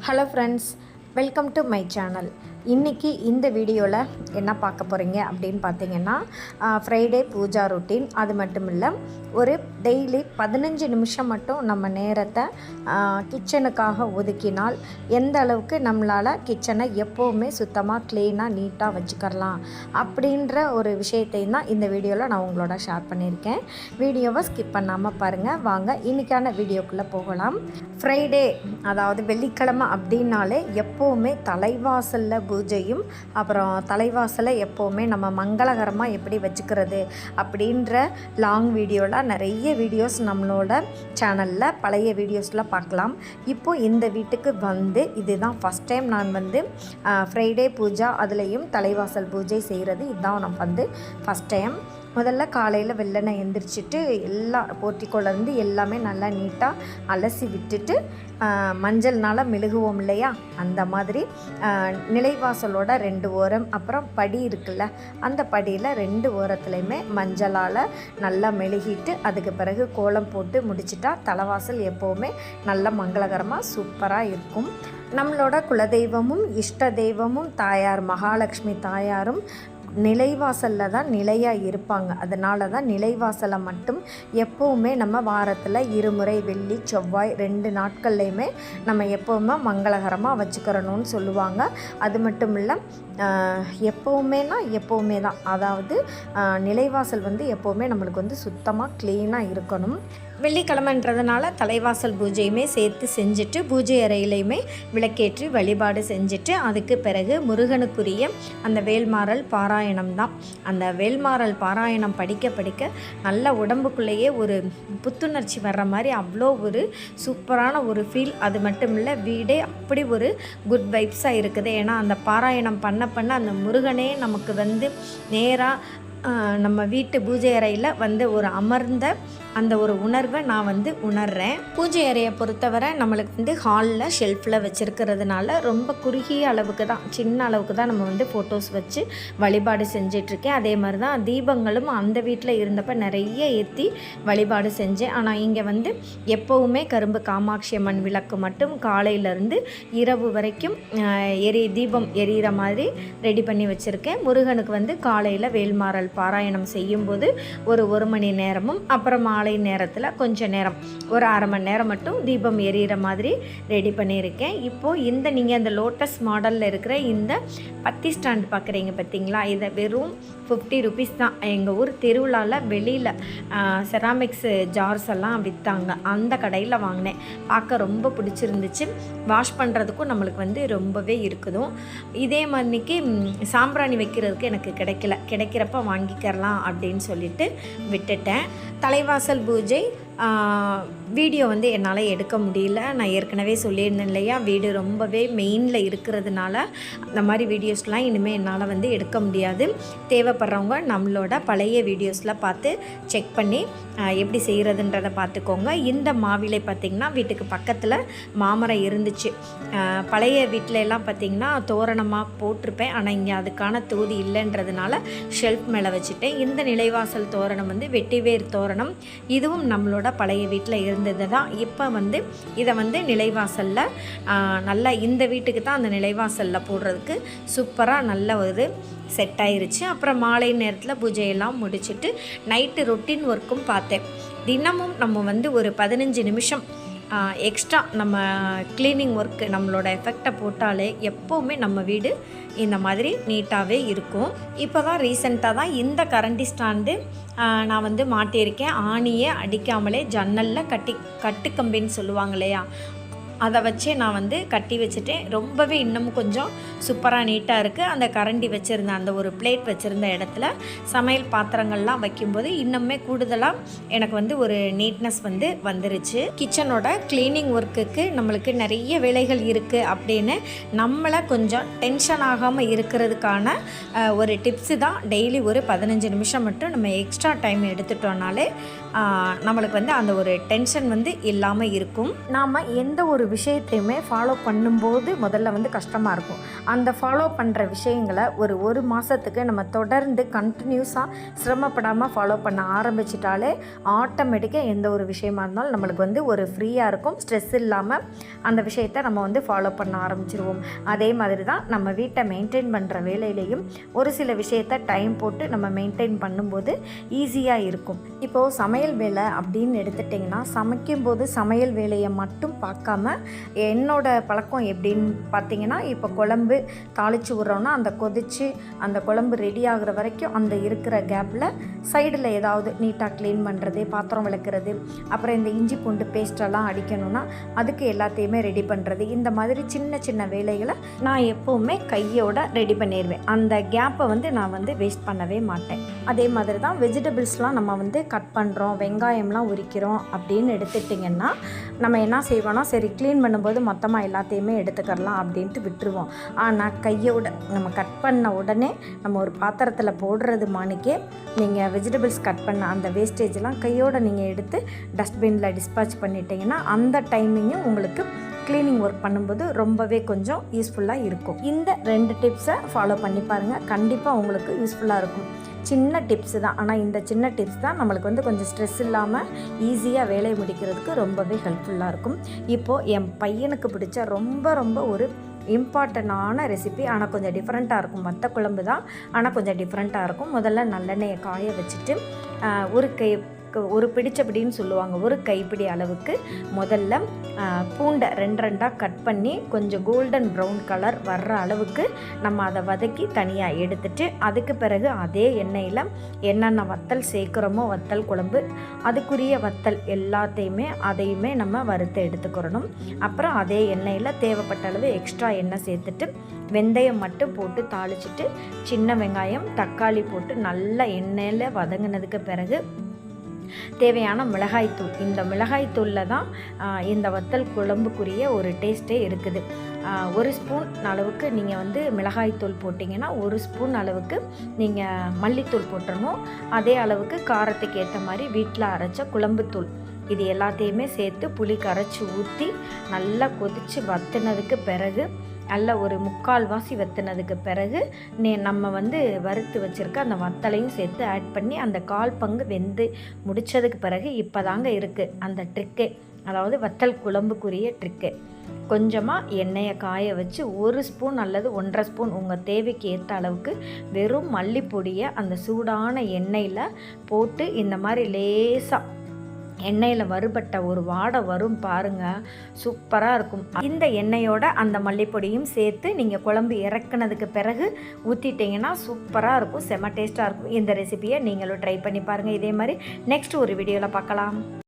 Hello friends, welcome to my channel. இன்றைக்கி இந்த வீடியோவில் என்ன பார்க்க போகிறீங்க அப்படின்னு பார்த்தீங்கன்னா, ஃப்ரைடே பூஜா ரொட்டீன். அது மட்டும் இல்லை, ஒரு டெய்லி 15 நிமிஷம் மட்டும் நம்ம நேரத்தை கிச்சனுக்காக ஒதுக்கினால் எந்த அளவுக்கு நம்மளால் கிச்சனை எப்போவுமே சுத்தமாக க்ளீனாக நீட்டாக வச்சுக்கலாம் அப்படின்ற ஒரு விஷயத்தையும் தான் இந்த வீடியோவில் நான் உங்களோட ஷேர் பண்ணியிருக்கேன். வீடியோவை ஸ்கிப் பண்ணாமல் பாருங்கள். வாங்க இன்றைக்கான வீடியோக்குள்ளே போகலாம். ஃப்ரைடே, அதாவது வெள்ளிக்கிழமை அப்படின்னாலே எப்போவுமே தலைவாசலில் பூஜையும், அப்புறம் தலைவாசலை எப்போவுமே நம்ம மங்களகரமாக எப்படி வச்சுக்கிறது அப்படின்ற லாங் வீடியோவில் நிறைய வீடியோஸ் நம்மளோட சேனலில் பழைய வீடியோஸில் பார்க்கலாம். இப்போது இந்த வீட்டுக்கு வந்து இதுதான் ஃபஸ்ட் டைம் நான் வந்து ஃப்ரைடே பூஜா அதுலேயும் தலைவாசல் பூஜை செய்கிறது. இதுதான் நான் வந்து ஃபஸ்ட் டைம். முதல்ல காலையில் வெள்ளனை எந்திரிச்சிட்டு எல்லாம் போர்ட்டிக்கோலேருந்து எல்லாமே நல்லா நீட்டாக அலசி விட்டுட்டு மஞ்சள்னால் மெழுகுவோம் இல்லையா, அந்த மாதிரி நிலைவாசலோட 2 ஓரம், அப்புறம் படி இருக்குல்ல, அந்த படியில் 2 ஓரத்துலையுமே மஞ்சளால் நல்லா மெழுகிட்டு அதுக்கு பிறகு கோலம் போட்டு முடிச்சிட்டா தலைவாசல் எப்போவுமே நல்ல மங்களகரமாக சூப்பராக இருக்கும். நம்மளோட குலதெய்வமும் இஷ்ட தெய்வமும் தாயார் மகாலட்சுமி தாயாரும் நிலைவாசலில் தான் நிலையாக இருப்பாங்க. அதனால தான் நிலைவாசலை மட்டும் எப்போவுமே நம்ம வாரத்தில் 2 முறை வெள்ளி செவ்வாய் 2 நாட்கள்லையுமே நம்ம எப்போவுமே மங்களகரமாக வச்சுக்கிறணும்னு சொல்லுவாங்க. அது மட்டும் இல்லை, எப்போவுமே தான், அதாவது நிலைவாசல் வந்து எப்போவுமே நம்மளுக்கு வந்து சுத்தமாக க்ளீனாக இருக்கணும். வெள்ளிக்கிழமைன்றதுனால தலைவாசல் பூஜையுமே சேர்த்து செஞ்சுட்டு பூஜை அறையிலையுமே விளக்கேற்றி வழிபாடு செஞ்சுட்டு அதுக்கு பிறகு முருகனுக்குரிய அந்த வேல்மாறல் பாராயணம் தான். அந்த வேல்மாறல் பாராயணம் படிக்க படிக்க நல்ல உடம்புக்குள்ளேயே ஒரு புத்துணர்ச்சி வர்ற மாதிரி அவ்வளோ ஒரு சூப்பரான ஒரு ஃபீல். அது மட்டும் இல்லை, வீடே அப்படி ஒரு குட் வைப்ஸாக இருக்குது. ஏன்னா அந்த பாராயணம் பண்ண அந்த முருகனே நமக்கு வந்து நேராக நம்ம வீட்டு பூஜை அறையில் வந்து ஒரு அமர்ந்த அந்த ஒரு உணர்வை நான் வந்து உணர்கிறேன். பூஜை அறையை பொறுத்தவரை நம்மளுக்கு வந்து ஹாலில் ஷெல்ஃபில் வச்சுருக்கிறதுனால ரொம்ப குறுகிய அளவுக்கு தான், சின்ன அளவுக்கு தான் நம்ம வந்து ஃபோட்டோஸ் வச்சு வழிபாடு செஞ்சிட்ருக்கேன். அதே மாதிரி தான் தீபங்களும் அந்த வீட்டில் இருந்தப்போ நிறைய ஏற்றி வழிபாடு செஞ்சேன். ஆனால் இங்கே வந்து எப்போவுமே கரும்பு காமாட்சி அம்மன் விளக்கு மட்டும் காலையிலேருந்து இரவு வரைக்கும் தீபம் எரியிற மாதிரி ரெடி பண்ணி வச்சுருக்கேன். முருகனுக்கு வந்து காலையில் வேல்மாறல் பாராயணம் செய்யும்போது ஒரு மணி நேரமும், அப்புறம் மாலை நேரத்தில் கொஞ்சம் நேரம், ஒரு அரை மணி நேரம் மட்டும் தீபம் எரியிற மாதிரி ரெடி பண்ணியிருக்கேன். இப்போது இந்த நீங்கள் அந்த லோட்டஸ் மாடலில் இருக்கிற இந்த பத்தி ஸ்டாண்ட் பார்க்குறீங்க பார்த்தீங்களா, இதை வெறும் 50 ருபீஸ் தான். எங்கள் ஊர் திருவிழாவில் வெளியில் செராமிக்ஸ் ஜார்ஸ் எல்லாம் விற்றாங்க, அந்த கடையில் வாங்கினேன். பார்க்க ரொம்ப பிடிச்சிருந்துச்சு. வாஷ் பண்ணுறதுக்கும் நம்மளுக்கு வந்து ரொம்பவே இருக்குதும். இதே மாதிரிக்கு சாம்பிராணி வைக்கிறதுக்கு எனக்கு கிடைக்கிறப்ப வாங்கிக்கிறலாம் அப்படின்னு சொல்லிட்டு விட்டுட்டேன். தலைவாசல் பூஜை வீடியோ வந்து என்னால் எடுக்க முடியல. நான் ஏற்கனவே சொல்லியிருந்தேன் இல்லையா, வீடு ரொம்பவே மெயினில் இருக்கிறதுனால அந்த மாதிரி வீடியோஸ்லாம் இனிமேல் என்னால் வந்து எடுக்க முடியாது. தேவைப்படுறவங்க நம்மளோட பழைய வீடியோஸில் பார்த்து செக் பண்ணி எப்படி செய்கிறதுன்றதை பார்த்துக்கோங்க. இந்த மாவிலை பார்த்திங்கன்னா வீட்டுக்கு பக்கத்தில் மாமரம் இருந்துச்சு. பழைய வீட்டில எல்லாம் பார்த்திங்கன்னா தோரணமாக போட்டிருப்பேன். ஆனால் இங்கே அதுக்கான தொகுதி இல்லைன்றதுனால ஷெல்ஃப் மேலே வச்சுட்டேன். இந்த நிலைவாசல் தோரணம் வந்து வெட்டிவேர் தோரணம். இதுவும் நம்மளோட பழைய வீட்டில் இருந்தது தான். இப்போ வந்து இதை வந்து நிலைவாசலில் நல்லா, இந்த வீட்டுக்கு தான் அந்த நிலைவாசலில் போடுறதுக்கு சூப்பராக நல்ல ஒரு செட் ஆயிருச்சு. அப்புறம் மாலை நேரத்தில் பூஜையெல்லாம் முடிச்சுட்டு நைட்டு ரொட்டீன் ஒர்க்கும் பார்த்தேன். தினமும் நம்ம வந்து ஒரு 15 நிமிஷம் எக்ஸ்ட்ரா நம்ம க்ளீனிங் ஒர்க்கு நம்மளோட எஃபெக்டை போட்டாலே எப்போவுமே நம்ம வீடு இந்த மாதிரி நீட்டாகவே இருக்கும். இப்போ தான் ரீசெண்டாக தான் இந்த கரண்டி ஸ்டாண்டு நான் வந்து மாட்டியிருக்கேன். ஆணியே அடிக்காமலே ஜன்னலில் கட்டுக்கம்பின்னு சொல்லுவாங்க இல்லையா, அதை வச்சே நான் வந்து கட்டி வச்சுட்டேன். ரொம்பவே இன்னமும் கொஞ்சம் சூப்பராக நீட்டாக இருக்குது. அந்த கரண்டி வச்சுருந்த அந்த ஒரு பிளேட் வச்சுருந்த இடத்துல சமையல் பாத்திரங்கள்லாம் வைக்கும்போது இன்னுமே கூடுதலாக எனக்கு வந்து ஒரு நீட்னஸ் வந்து வந்துருச்சு. கிச்சனோட க்ளீனிங் ஒர்க்குக்கு நம்மளுக்கு நிறைய வேலைகள் இருக்குது அப்படின்னு நம்மளை கொஞ்சம் டென்ஷன் ஆகாமல் இருக்கிறதுக்கான ஒரு டிப்ஸு தான். டெய்லி ஒரு 15 நிமிஷம் மட்டும் நம்ம எக்ஸ்ட்ரா டைம் எடுத்துட்டோம்னாலே நம்மளுக்கு வந்து அந்த ஒரு டென்ஷன் வந்து இல்லாமல் இருக்கும். நாம் எந்த ஒரு விஷயத்தையுமே ஃபாலோ பண்ணும்போது முதல்ல வந்து கஷ்டமாக இருக்கும். அந்த ஃபாலோ பண்ணுற விஷயங்களை ஒரு மாதத்துக்கு நம்ம தொடர்ந்து கண்டினியூஸாக சிரமப்படாமல் ஃபாலோ பண்ண ஆரம்பிச்சிட்டாலே ஆட்டோமேட்டிக்காக எந்த ஒரு விஷயமா இருந்தாலும் நம்மளுக்கு வந்து ஒரு ஃப்ரீயாக இருக்கும். ஸ்ட்ரெஸ் இல்லாமல் அந்த விஷயத்தை நம்ம வந்து ஃபாலோ பண்ண ஆரம்பிச்சிருவோம். அதே மாதிரி தான் நம்ம வீட்டை மெயின்டைன் பண்ணுற வேலையிலையும் ஒரு சில விஷயத்தை டைம் போட்டு நம்ம மெயின்டைன் பண்ணும்போது ஈஸியாக இருக்கும். இப்போது சமையல் வேலை அப்படின்னு எடுத்துட்டிங்கன்னா, சமைக்கும்போது சமையல் வேலையை மட்டும் பார்க்காம என்னோட பழக்கம் எப்படின்னு பார்த்தீங்கன்னா, இப்போ குழம்பு தாளித்து விட்றோன்னா அந்த கொதித்து அந்த குழம்பு ரெடி ஆகிற வரைக்கும் அந்த இருக்கிற கேப்பில் சைடில் ஏதாவது நீட்டாக க்ளீன் பண்ணுறது, பாத்திரம் விளக்குறது, அப்புறம் இந்த இஞ்சி பூண்டு பேஸ்டெல்லாம் அடிக்கணும்னா அதுக்கு எல்லாத்தையுமே ரெடி பண்ணுறது, இந்த மாதிரி சின்ன சின்ன வேலைகளை நான் எப்போவுமே கையோட ரெடி பண்ணிடுவேன். அந்த கேப்பை வந்து நான் வந்து வேஸ்ட் பண்ணவே மாட்டேன். அதே மாதிரி தான் வெஜிடபிள்ஸ்லாம் நம்ம வந்து கட் பண்ணுறோம், வெங்காயம்லாம் உரிக்கிறோம் அப்படின்னு எடுத்துட்டிங்கன்னா, நம்ம என்ன செய்வோன்னா, சரி க்ளீன் பண்ணும்போது மொத்தமாக எல்லாத்தையுமே எடுத்துக்கலாம் அப்படின்ட்டு விட்டுருவோம். ஆனால் கையோட நம்ம கட் பண்ண உடனே நம்ம ஒரு பாத்திரத்தில் போடுறது மாணிக்கே நீங்கள் வெஜிடபிள்ஸ் கட் பண்ண அந்த வேஸ்டேஜெலாம் கையோடு நீங்கள் எடுத்து டஸ்ட்பினில் டிஸ்பாச் பண்ணிட்டீங்கன்னா அந்த டைமிங்கும் உங்களுக்கு க்ளீனிங் ஒர்க் பண்ணும்போது ரொம்பவே கொஞ்சம் யூஸ்ஃபுல்லாக இருக்கும். இந்த 2 டிப்ஸை ஃபாலோ பண்ணி பாருங்கள், கண்டிப்பாக உங்களுக்கு யூஸ்ஃபுல்லாக இருக்கும். சின்ன டிப்ஸு தான், ஆனால் இந்த சின்ன டிப்ஸ் தான் நம்மளுக்கு வந்து கொஞ்சம் ஸ்ட்ரெஸ் இல்லாமல் ஈஸியாக வேலையை முடிக்கிறதுக்கு ரொம்பவே ஹெல்ப்ஃபுல்லாக இருக்கும். இப்போது என் பையனுக்கு பிடிச்ச ரொம்ப ஒரு இம்பார்ட்டண்டான ரெசிபி, ஆனால் கொஞ்சம் டிஃப்ரெண்ட்டாக இருக்கும். மற்ற குழம்பு தான், ஆனால் கொஞ்சம் டிஃப்ரெண்ட்டாக இருக்கும். முதல்ல நல்லெண்ணெயை காய வச்சுட்டு ஒரு பிடிச்சபடின்னு சொல்லுவாங்க, ஒரு கைப்பிடி அளவுக்கு முதல்ல பூண்டை 2 கட் பண்ணி கொஞ்சம் கோல்டன் ப்ரௌன் கலர் வர்ற அளவுக்கு நம்ம அதை வதக்கி தனியாக எடுத்துட்டு, அதுக்கு பிறகு அதே எண்ணெயில் என்னென்ன வத்தல் சேர்க்குறோமோ வத்தல் குழம்பு அதுக்குரிய வத்தல் அதையுமே நம்ம வறுத்து எடுத்துக்கிறணும். அப்புறம் அதே எண்ணெயில் தேவைப்பட்ட அளவு எக்ஸ்ட்ரா எண்ணெய் சேர்த்துட்டு வெந்தயம் மட்டும் போட்டு தாளிச்சிட்டு சின்ன வெங்காயம் தக்காளி போட்டு நல்லா எண்ணெயில் வதங்கினதுக்கு பிறகு தேவையான மிளகாய்த்தூள், இந்த மிளகாய்த்தூளில் தான் இந்த வத்தல் குழம்புக்குரிய ஒரு டேஸ்ட்டே இருக்குது. 1 ஸ்பூன் அளவுக்கு நீங்கள் வந்து மிளகாய்த்தூள் போட்டிங்கன்னா 1 ஸ்பூன் அளவுக்கு நீங்கள் மல்லித்தூள் போட்டுறணும். அதே அளவுக்கு காரத்துக்கு ஏற்ற மாதிரி வீட்டில் அரைச்ச குழம்புத்தூள், இது எல்லாத்தையுமே சேர்த்து புளி கரைச்சி ஊற்றி நல்லா கொதித்து வற்றினதுக்கு பிறகு நல்ல ஒரு 3/4 வாசி வற்றினதுக்கு பிறகு நம்ம வந்து வறுத்து வச்சுருக்க அந்த வத்தலையும் சேர்த்து ஆட் பண்ணி அந்த 1/4 பங்கு வெந்து முடித்ததுக்கு பிறகு இப்போ தாங்க இருக்குது அந்த ட்ரிக்கே, அதாவது வத்தல் குழம்புக்குரிய ட்ரிக்கே. கொஞ்சமாக எண்ணெயை காய வச்சு 1 ஸ்பூன் அல்லது 1.5 ஸ்பூன் உங்கள் தேவைக்கு ஏற்ற அளவுக்கு வெறும் மல்லிப்பொடியை அந்த சூடான எண்ணெயில் போட்டு இந்த மாதிரி லேசாக எண்ணெயில் வறுபட்ட ஒரு வாடை வரும் பாருங்கள், சூப்பராக இருக்கும். இந்த எண்ணெயோட அந்த மல்லிப்பொடியும் சேர்த்து நீங்கள் குழம்பு இறக்குனதுக்கு பிறகு ஊற்றிட்டிங்கன்னா சூப்பராக இருக்கும், செம்ம டேஸ்ட்டாக இருக்கும். இந்த ரெசிபியை நீங்களும் ட்ரை பண்ணி பாருங்கள். இதே மாதிரி நெக்ஸ்ட் ஒரு வீடியோவில் பார்க்கலாம்.